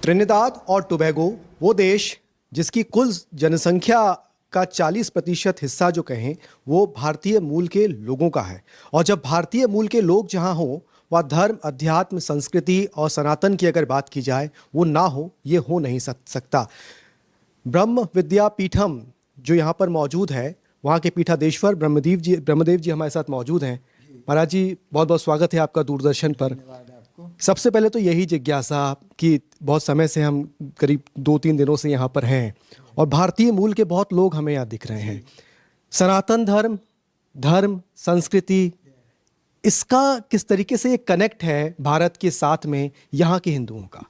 Trinidad और Tobago वो देश जिसकी कुल जनसंख्या का 40% हिस्सा जो कहें वो भारतीय मूल के लोगों का है। और जब भारतीय मूल के लोग जहां हों वह धर्म, अध्यात्म, संस्कृति और सनातन की अगर बात की जाए वो ना हो, ये हो नहीं सकता। ब्रह्म विद्यापीठम जो यहाँ पर मौजूद है, वहाँ के पीठाधीश्वर ब्रह्मदेव जी हमारे साथ मौजूद हैं। महाराज जी, बहुत बहुत स्वागत है आपका दूरदर्शन पर। सबसे पहले तो यही जिज्ञासा कि बहुत समय से हम करीब 2-3 दिनों से यहाँ पर हैं और भारतीय मूल के बहुत लोग हमें यहाँ दिख रहे हैं। सनातन धर्म, संस्कृति, इसका किस तरीके से ये कनेक्ट है भारत के साथ में यहाँ के हिंदुओं का?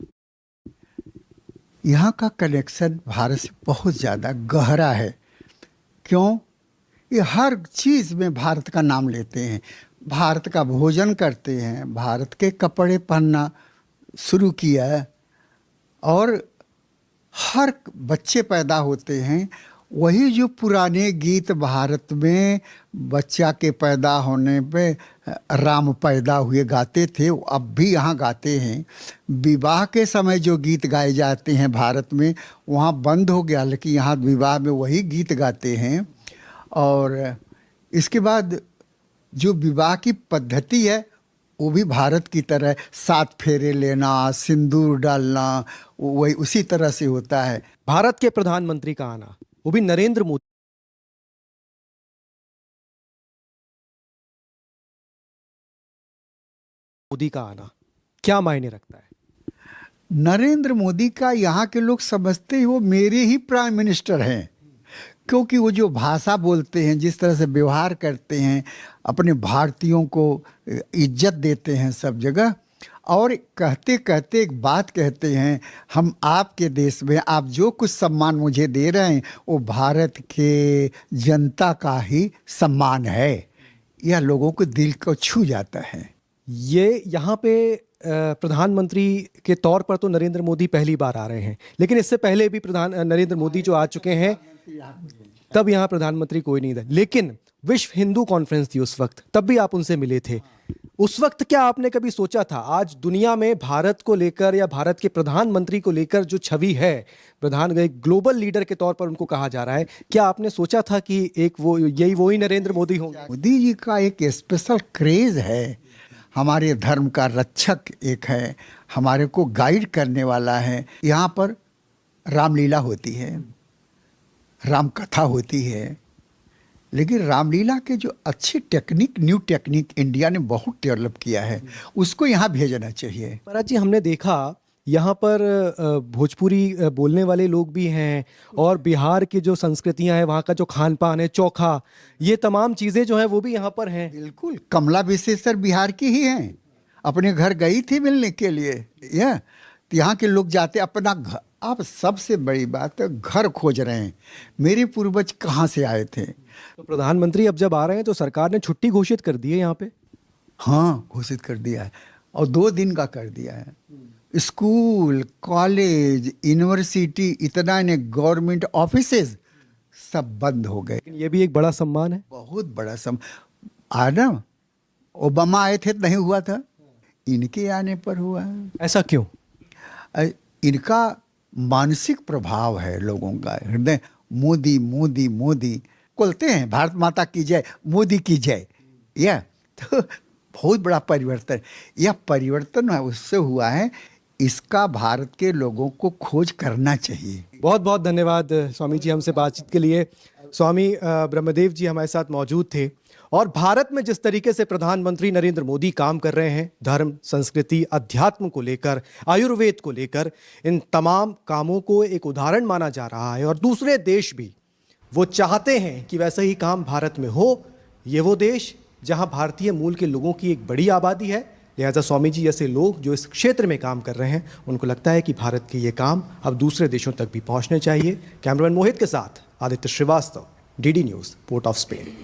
यहाँ का कनेक्शन भारत से बहुत ज़्यादा गहरा है। क्यों? ये हर चीज़ में भारत का नाम लेते हैं, भारत का भोजन करते हैं, भारत के कपड़े पहनना शुरू किया है और हर बच्चे पैदा होते हैं वही जो पुराने गीत भारत में बच्चा के पैदा होने पे राम पैदा हुए गाते थे, वो अब भी यहाँ गाते हैं। विवाह के समय जो गीत गाए जाते हैं भारत में, वहाँ बंद हो गया, लेकिन यहाँ विवाह में वही गीत गाते हैं। और इसके बाद जो विवाह की पद्धति है वो भी भारत की तरह 7 फेरे लेना, सिंदूर डालना, वही उसी तरह से होता है। भारत के प्रधानमंत्री का आना, वो भी नरेंद्र मोदी का आना, क्या मायने रखता है? नरेंद्र मोदी का यहाँ के लोग समझते हैं वो मेरे ही प्राइम मिनिस्टर हैं, क्योंकि वो जो भाषा बोलते हैं, जिस तरह से व्यवहार करते हैं, अपने भारतीयों को इज्जत देते हैं सब जगह। और कहते कहते एक बात कहते हैं, हम आपके देश में आप जो कुछ सम्मान मुझे दे रहे हैं वो भारत के जनता का ही सम्मान है। यह लोगों को दिल को छू जाता है। ये यहाँ पे प्रधानमंत्री के तौर पर तो नरेंद्र मोदी पहली बार आ रहे हैं, लेकिन इससे पहले भी नरेंद्र मोदी जो आ चुके हैं, तब यहाँ प्रधानमंत्री कोई नहीं था। लेकिन विश्व हिंदू कॉन्फ्रेंस थी उस वक्त, तब भी आप उनसे मिले थे। उस वक्त क्या आपने कभी सोचा था, आज दुनिया में भारत को लेकर या भारत के प्रधानमंत्री को लेकर जो छवि है, एक ग्लोबल लीडर के तौर पर उनको कहा जा रहा है, क्या आपने सोचा था कि एक वही नरेंद्र मोदी होंगे? मोदी जी का एक स्पेशल क्रेज है, हमारे धर्म का रक्षक एक है, हमारे को गाइड करने वाला है। यहाँ पर रामलीला होती है, राम कथा होती है, लेकिन रामलीला के जो अच्छी टेक्निक, न्यू टेक्निक इंडिया ने बहुत डेवलप किया है, उसको यहाँ भेजना चाहिए। महाराज जी, हमने देखा यहाँ पर भोजपुरी बोलने वाले लोग भी हैं और बिहार की जो संस्कृतियाँ हैं, वहाँ का जो खान पान है, चोखा, ये तमाम चीज़ें जो हैं वो भी यहाँ पर हैं। बिल्कुल, कमला विशेषर बिहार की ही हैं, अपने घर गई थी मिलने के लिए। यहाँ के लोग जाते अपना घर, आप सबसे बड़ी बात है घर खोज रहे हैं, मेरे पूर्वज कहाँ से आए थे। तो प्रधानमंत्री अब जब आ रहे हैं तो सरकार ने छुट्टी घोषित कर दी है यहाँ पे? हाँ, घोषित कर दिया है और 2 दिन का कर दिया है। स्कूल, कॉलेज, यूनिवर्सिटी, इतना ने गवर्नमेंट ऑफिसेज सब बंद हो गए। ये भी एक बड़ा सम्मान है, बहुत बड़ा सम्मान। ओबामा आए थे नहीं हुआ था, इनके आने पर हुआ है। ऐसा क्यों? इनका मानसिक प्रभाव है लोगों का, हृदय मोदी मोदी मोदी बोलते हैं, भारत माता की जय, मोदी की जय। यह तो बहुत बड़ा परिवर्तन, यह परिवर्तन उससे हुआ है, इसका भारत के लोगों को खोज करना चाहिए। बहुत बहुत धन्यवाद स्वामी जी हमसे बातचीत के लिए। स्वामी ब्रह्मदेव जी हमारे साथ मौजूद थे और भारत में जिस तरीके से प्रधानमंत्री नरेंद्र मोदी काम कर रहे हैं, धर्म, संस्कृति, अध्यात्म को लेकर, आयुर्वेद को लेकर, इन तमाम कामों को एक उदाहरण माना जा रहा है और दूसरे देश भी वो चाहते हैं कि वैसा ही काम भारत में हो। ये वो देश जहां भारतीय मूल के लोगों की एक बड़ी आबादी है, लिहाजा स्वामी जी जैसे लोग जो इस क्षेत्र में काम कर रहे हैं, उनको लगता है कि भारत के ये काम अब दूसरे देशों तक भी पहुंचने चाहिए। कैमरामैन मोहित के साथ Aditya Shrivastava, DD News, port of Spain.